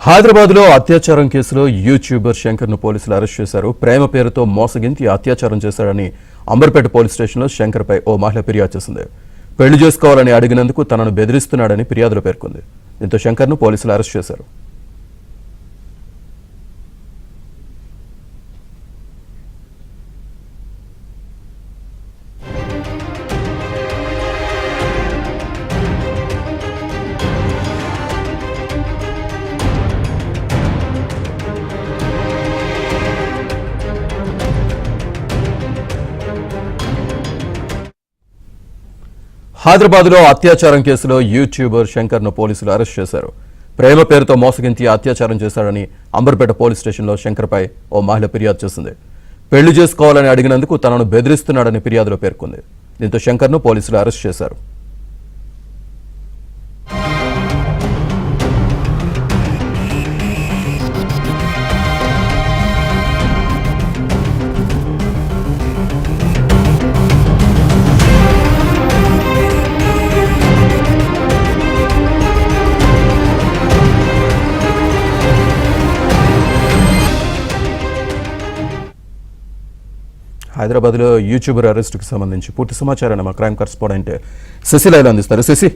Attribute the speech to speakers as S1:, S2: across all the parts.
S1: హైదరాబాద్లో అత్యాచారం కేసులో యూట్యూబర్ శంకర్ను పోలీసులు అరెస్ట్ చేశారు. ప్రేమ పేరుతో మోసగించి అత్యాచారం చేశాడని అంబర్పేట పోలీస్ స్టేషన్లో శంకర్పై ఓ మహిళ ఫిర్యాదు చేసింది. పెళ్లి చేసుకోవాలని అడిగినందుకు తనను బెదిరిస్తున్నాడని ఫిర్యాదులో పేర్కొంది. దీంతో శంకర్ను పోలీసులు అరెస్ట్ చేశారు. హైదరాబాద్లో అత్యాచారం కేసులో యూట్యూబర్ శంకర్ను పోలీసులు అరెస్ట్ చేశారు. ప్రేమ పేరుతో మోసగించి అత్యాచారం చేశాడని అంబర్పేట పోలీస్ స్టేషన్లో శంకర్పై ఓ మహిళ ఫిర్యాదు చేసింది. పెళ్లి చేసుకోవాలని అడిగినందుకు తనను బెదిరిస్తున్నాడని ఫిర్యాదులో పేర్కొంది. దీంతో శంకర్ను పోలీసులు అరెస్ట్ చేశారు. హైదరాబాద్లో యూట్యూబర్ అరెస్టుకు సంబంధించి పూర్తి సమాచారాన్ని మా క్రైమ్ కరెస్పాండెంట్ శశి లైవ్ అందిస్తారు. శశి,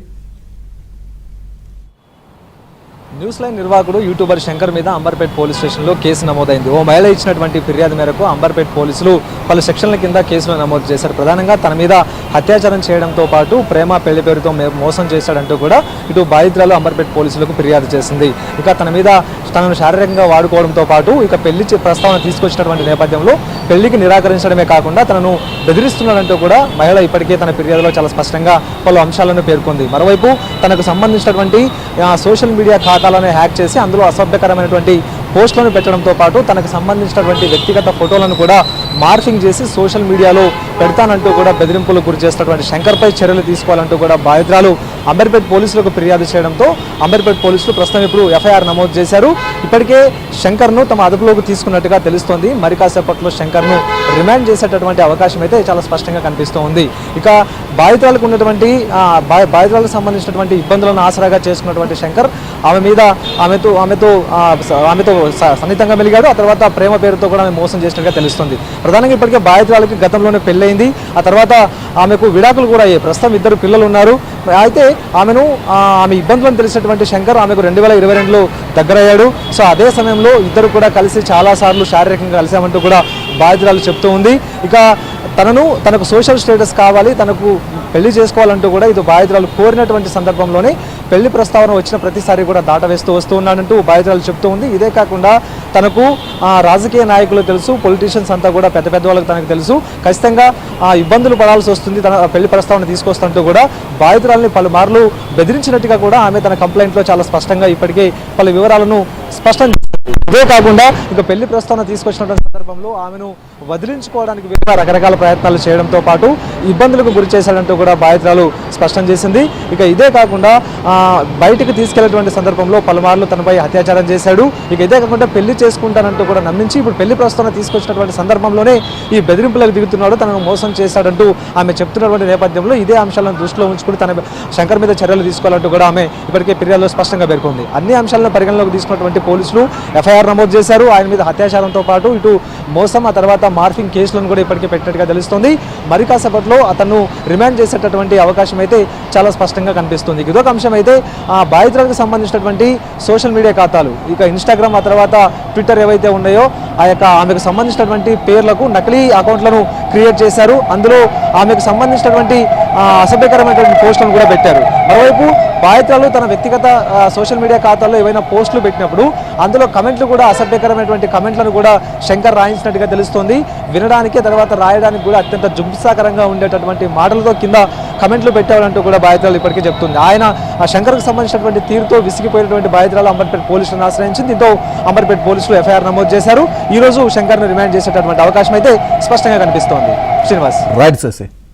S2: న్యూస్ లైన్ నిర్వాహకుడు యూట్యూబర్ శంకర్ మీద అంబర్పేట పోలీస్ స్టేషన్లో కేసు నమోదైంది. ఓ మహిళ ఇచ్చినటువంటి ఫిర్యాదు మేరకు అంబర్పేట పోలీసులు పలు సెక్షన్ల కింద కేసులు నమోదు చేశారు. ప్రధానంగా తన మీద అత్యాచారం చేయడంతో పాటు ప్రేమ పెళ్లి పేరుతో మోసం చేశాడంటూ కూడా ఇటు బాధితురాలు అంబర్పేట పోలీసులకు ఫిర్యాదు చేసింది. ఇక తన మీద తనను శారీరకంగా వాడుకోవడంతో పాటు ఇక పెళ్లి ప్రస్తావన తీసుకొచ్చినటువంటి నేపథ్యంలో పెళ్లికి నిరాకరించడమే కాకుండా తనను బెదిరిస్తున్నాడంటూ కూడా మహిళ ఇప్పటికే తన ఫిర్యాదులో చాలా స్పష్టంగా పలు అంశాలను పేర్కొంది. మరోవైపు తనకు సంబంధించినటువంటి సోషల్ మీడియా ఖాతాలను హ్యాక్ చేసి అందులో అసభ్యకరమైనటువంటి పోస్టులను పెట్టడంతో పాటు తనకు సంబంధించినటువంటి వ్యక్తిగత ఫోటోలను కూడా మార్ఫింగ్ చేసి సోషల్ మీడియాలో పెడతానంటూ కూడా బెదిరింపులకు గురి చేస్తున్నటువంటి శంకర్పై చర్యలు తీసుకోవాలంటూ కూడా బాధితురాలు అంబర్పేట పోలీసులకు ఫిర్యాదు చేయడంతో అంబర్పేట పోలీసులు ప్రస్తుతం ఇప్పుడు ఎఫ్ఐఆర్ నమోదు చేశారు. ఇప్పటికే శంకర్ను తమ అదుపులోకి తీసుకున్నట్టుగా తెలుస్తోంది. మరి కాసేపట్లో శంకర్ను రిమాండ్ చేసేటటువంటి అవకాశం అయితే చాలా స్పష్టంగా కనిపిస్తూ ఉంది. ఇక బాధితురాలకు ఉన్నటువంటి బాధితురాలకు సంబంధించినటువంటి ఇబ్బందులను ఆసరాగా చేసుకున్నటువంటి శంకర్ ఆమెతో సన్నిహితంగా మెలిగాడు. ఆ తర్వాత ప్రేమ పేరుతో కూడా ఆమె మోసం చేసినట్టుగా తెలుస్తుంది. ప్రధానంగా ఇప్పటికే బాధితురాలకి గతంలోనే పెళ్ళయింది. ఆ తర్వాత ఆమెకు విడాకులు కూడా అయ్యాయి. ప్రస్తుతం 2 పిల్లలు ఉన్నారు. అయితే ఆమె ఇబ్బందులను తెలిసినటువంటి శంకర్ ఆమెకు 2022లో దగ్గరయ్యాడు. సో అదే సమయంలో ఇద్దరు కూడా కలిసి చాలాసార్లు శారీరకంగా కలిసామంటూ కూడా బాధితురాలు చెప్తూ ఉంది. ఇక తనకు సోషల్ స్టేటస్ కావాలి, తనకు పెళ్లి చేసుకోవాలంటూ కూడా ఇది బాధితురాలు కోరినటువంటి సందర్భంలోనే పెళ్లి ప్రస్తావన వచ్చిన ప్రతిసారి కూడా దాటవేస్తూ వస్తూ ఉన్నాడంటూ బాధితురాలు చెప్తూ ఉంది. ఇదే కాకుండా తనకు రాజకీయ నాయకులు తెలుసు, పొలిటీషియన్స్ అంతా కూడా పెద్ద వాళ్ళకి తనకు తెలుసు, ఖచ్చితంగా ఇబ్బందులు పడాల్సి వస్తుంది తన పెళ్లి ప్రస్తావన తీసుకొస్తుంటూ కూడా బాధితురాలని పలుమార్లు బెదిరించినట్టుగా కూడా ఆమె తన కంప్లైంట్లో చాలా స్పష్టంగా ఇప్పటికే పలు వివరాలను స్పష్టం చేసింది. ఇదే కాకుండా ఇక పెళ్లి ప్రస్తావన తీసుకొచ్చినటువంటి సందర్భంలో ఆమెను వదిలించుకోవడానికి రకరకాల ప్రయత్నాలు చేయడంతో పాటు ఇబ్బందులకు గురి చేశాడంటూ కూడా బాధితురాలు స్పష్టం చేసింది. ఇక ఇదే కాకుండా బయటికి తీసుకెళ్లేటువంటి సందర్భంలో పలుమార్లు తనపై అత్యాచారం చేశాడు. ఇక ఇదే కాకుండా పెళ్లి చేసుకుంటానంటూ కూడా నమ్మించి ఇప్పుడు పెళ్లి ప్రస్తావన తీసుకొచ్చినటువంటి సందర్భంలోనే ఈ బెదిరింపులకు దిగుతున్నాడు, తనను మోసం చేశాడంటూ ఆమె చెప్తున్నటువంటి నేపథ్యంలో ఇదే అంశాలను దృష్టిలో ఉంచుకుని తన శంకర్ మీద చర్యలు తీసుకోవాలంటూ కూడా ఆమె ఇప్పటికే ఫిర్యాదులో స్పష్టంగా పేర్కొంది. అన్ని అంశాలను పరిగణలోకి తీసుకున్నటువంటి పోలీసులు ఎఫ్ఐఆర్ నమోదు చేశారు. ఆయన మీద అత్యాచారంతో పాటు ఇటు మోసం, ఆ తర్వాత మార్ఫింగ్ కేసులను కూడా ఇప్పటికే పెట్టినట్టుగా తెలుస్తుంది. మరి కాసేపట్లో అతను రిమాండ్ చేసేటటువంటి అవకాశం అయితే చాలా స్పష్టంగా కనిపిస్తుంది. ఇదొక అంశం అయితే బాధితులకు సంబంధించినటువంటి సోషల్ మీడియా ఖాతాలు, ఇక ఇన్స్టాగ్రామ్, ఆ తర్వాత ట్విట్టర్ ఏవైతే ఉన్నాయో ఆమెకు సంబంధించినటువంటి పేర్లకు నకిలీ అకౌంట్లను క్రియేట్ చేశారు. అందులో ఆమెకు సంబంధించినటువంటి అసభ్యకరమైనటువంటి పోస్టులను కూడా పెట్టారు. మరోవైపు బాధితులు తన వ్యక్తిగత సోషల్ మీడియా ఖాతాల్లో ఏవైనా పోస్టులు పెట్టినప్పుడు అందులో కమెంట్లు కూడా అసభ్యకరమైనటువంటి కమెంట్లను కూడా శంకర్ రాయించినట్టుగా తెలుస్తోంది. వినడానికి తర్వాత రాయడానికి కూడా అత్యంత జుంసాకరంగా ఉండేటటువంటి మాటలతో కింద కమెంట్లు పెట్టాలంటూ కూడా బాధితులు ఇప్పటికే చెప్తుంది. ఆయన శంకర్కు సంబంధించినటువంటి తీరుతో విసిగిపోయినటువంటి బాధితురాలు అంబర్పేట పోలీసులను ఆశ్రయించింది. దీంతో అంబర్పేట పోలీసులు ఎఫ్ఐఆర్ నమోదు చేశారు. ఈ రోజు శంకర్ను రిమాండ్ చేసేటటువంటి అవకాశం అయితే స్పష్టంగా కనిపిస్తోంది. శ్రీనివాస్,
S1: రైట్.